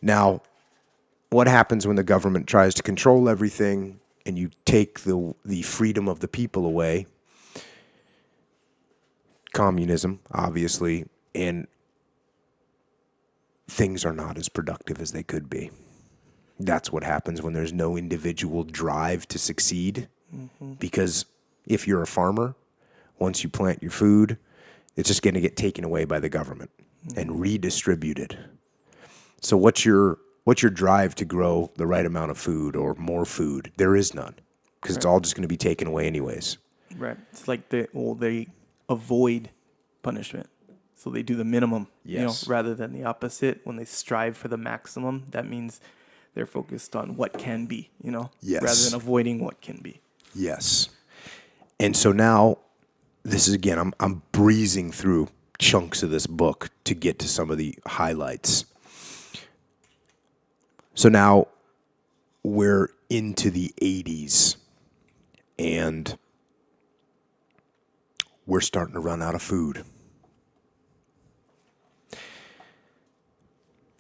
Now, what happens when the government tries to control everything and you take the freedom of the people away? Communism, obviously, and things are not as productive as they could be. That's what happens when there's no individual drive to succeed. Because if you're a farmer, once you plant your food, it's just going to get taken away by the government and redistributed. So what's your drive to grow the right amount of food or more food? There is none, because it's all just going to be taken away anyways. Right. It's like they avoid punishment. So they do the minimum, rather than the opposite. When they strive for the maximum, that means they're focused on what can be, Yes. rather than avoiding what can be. Yes. And so now, this is again, I'm breezing through chunks of this book to get to some of the highlights. So now we're into the 80s, and we're starting to run out of food.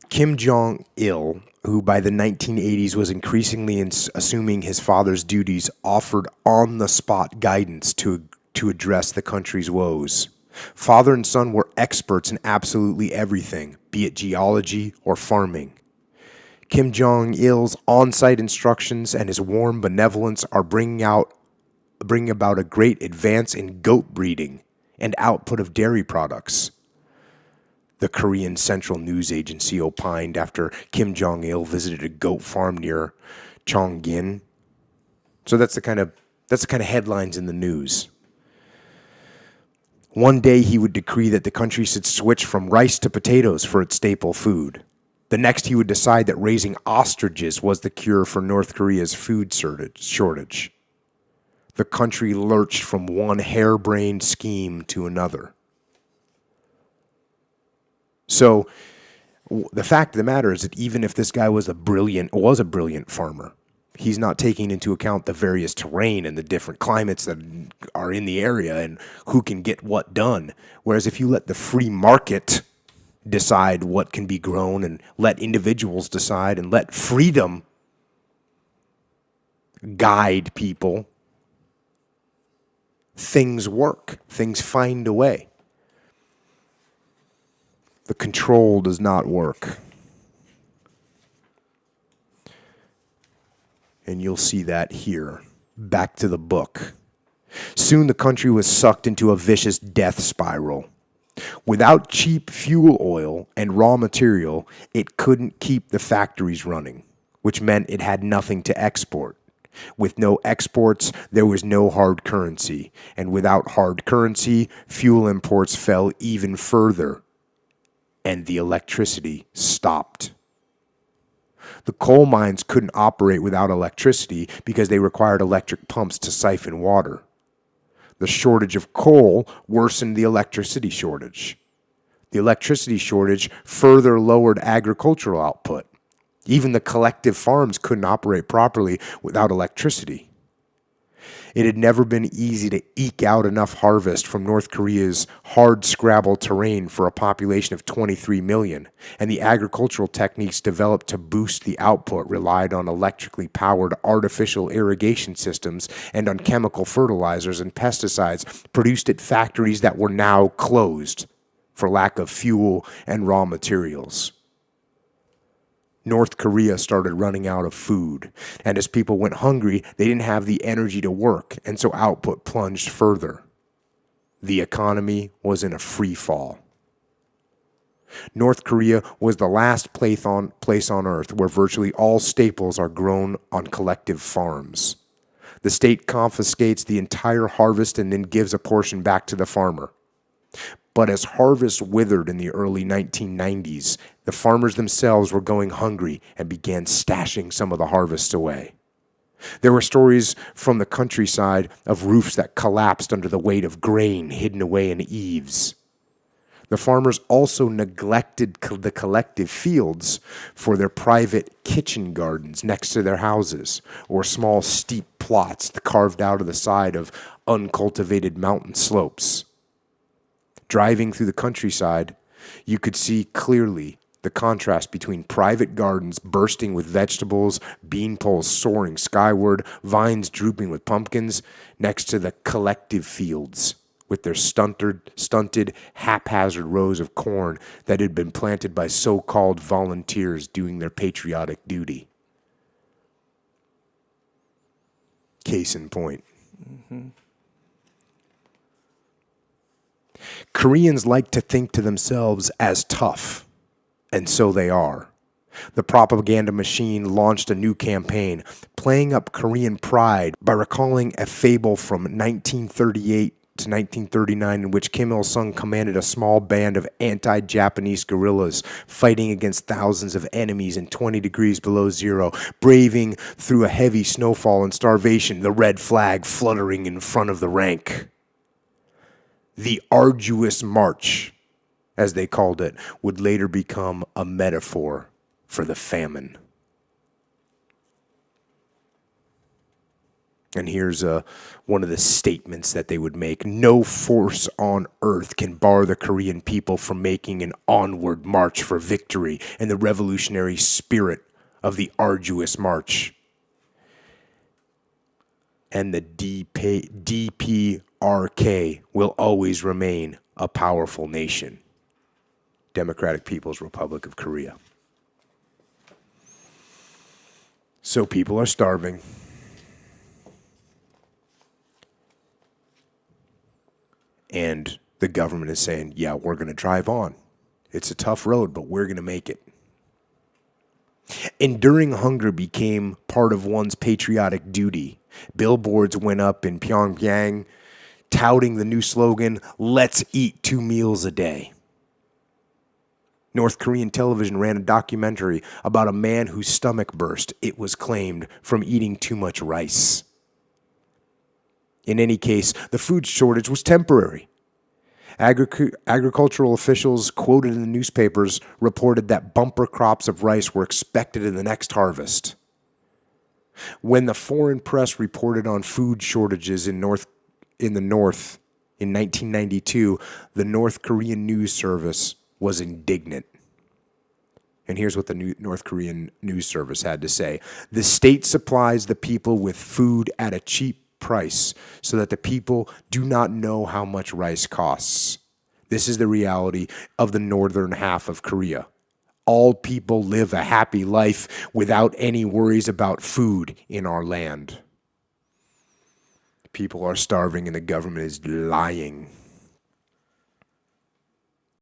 Kim Jong-il, who by the 1980s was increasingly assuming his father's duties, offered on-the-spot guidance to address the country's woes. Father and son were experts in absolutely everything, be it geology or farming. Kim Jong-il's on-site instructions and his warm benevolence are bringing about a great advance in goat breeding and output of dairy products. The Korean Central News Agency opined after Kim Jong-il visited a goat farm near Cheongin. So that's the kind of headlines in the news. One day he would decree that the country should switch from rice to potatoes for its staple food. The next he would decide that raising ostriches was the cure for North Korea's food shortage. The country lurched from one harebrained scheme to another. So the fact of the matter is that even if this guy was a brilliant farmer, he's not taking into account the various terrain and the different climates that are in the area and who can get what done. Whereas if you let the free market decide what can be grown and let individuals decide and let freedom guide people, things work. Things find a way. The control does not work. And you'll see that here. Back to the book. Soon the country was sucked into a vicious death spiral. Without cheap fuel oil and raw material, it couldn't keep the factories running, which meant it had nothing to export. With no exports, there was no hard currency. And without hard currency, fuel imports fell even further. And the electricity stopped. The coal mines couldn't operate without electricity because they required electric pumps to siphon water. The shortage of coal worsened the electricity shortage. The electricity shortage further lowered agricultural output. Even the collective farms couldn't operate properly without electricity. It had never been easy to eke out enough harvest from North Korea's hard-scrabble terrain for a population of 23 million, and the agricultural techniques developed to boost the output relied on electrically powered artificial irrigation systems and on chemical fertilizers and pesticides produced at factories that were now closed for lack of fuel and raw materials. North Korea started running out of food, and as people went hungry, they didn't have the energy to work, and so output plunged further. The economy was in a free fall. North Korea was the last place on Earth where virtually all staples are grown on collective farms. The state confiscates the entire harvest and then gives a portion back to the farmer. But as harvests withered in the early 1990s, the farmers themselves were going hungry and began stashing some of the harvests away. There were stories from the countryside of roofs that collapsed under the weight of grain hidden away in eaves. The farmers also neglected the collective fields for their private kitchen gardens next to their houses, or small steep plots carved out of the side of uncultivated mountain slopes. Driving through the countryside, you could see clearly The contrast between private gardens bursting with vegetables, bean poles soaring skyward, vines drooping with pumpkins, next to the collective fields with their stunted, haphazard rows of corn that had been planted by so-called volunteers doing their patriotic duty. Case in point. Mm-hmm. Koreans like to think to themselves as tough, and so they are. The propaganda machine launched a new campaign, playing up Korean pride by recalling a fable from 1938 to 1939 in which Kim Il-sung commanded a small band of anti-Japanese guerrillas fighting against thousands of enemies in 20 degrees below zero, braving through a heavy snowfall and starvation, the red flag fluttering in front of the rank. The arduous march, as they called it, would later become a metaphor for the famine. And here's one of the statements that they would make. No force on earth can bar the Korean people from making an onward march for victory and the revolutionary spirit of the arduous march. And the DPRK will always remain a powerful nation. Democratic People's Republic of Korea. So people are starving. And the government is saying, yeah, we're going to drive on. It's a tough road, but we're going to make it. Enduring hunger became part of one's patriotic duty. Billboards went up in Pyongyang, touting the new slogan, "Let's eat 2 meals a day." North Korean television ran a documentary about a man whose stomach burst, it was claimed, from eating too much rice. In any case, the food shortage was temporary. Agricultural officials quoted in the newspapers reported that bumper crops of rice were expected in the next harvest. When the foreign press reported on food shortages in the North in 1992, the North Korean news service was indignant. And here's what the North Korean news service had to say. The state supplies the people with food at a cheap price so that the people do not know how much rice costs. This is the reality of the northern half of Korea. All people live a happy life without any worries about food in our land. People are starving and the government is lying.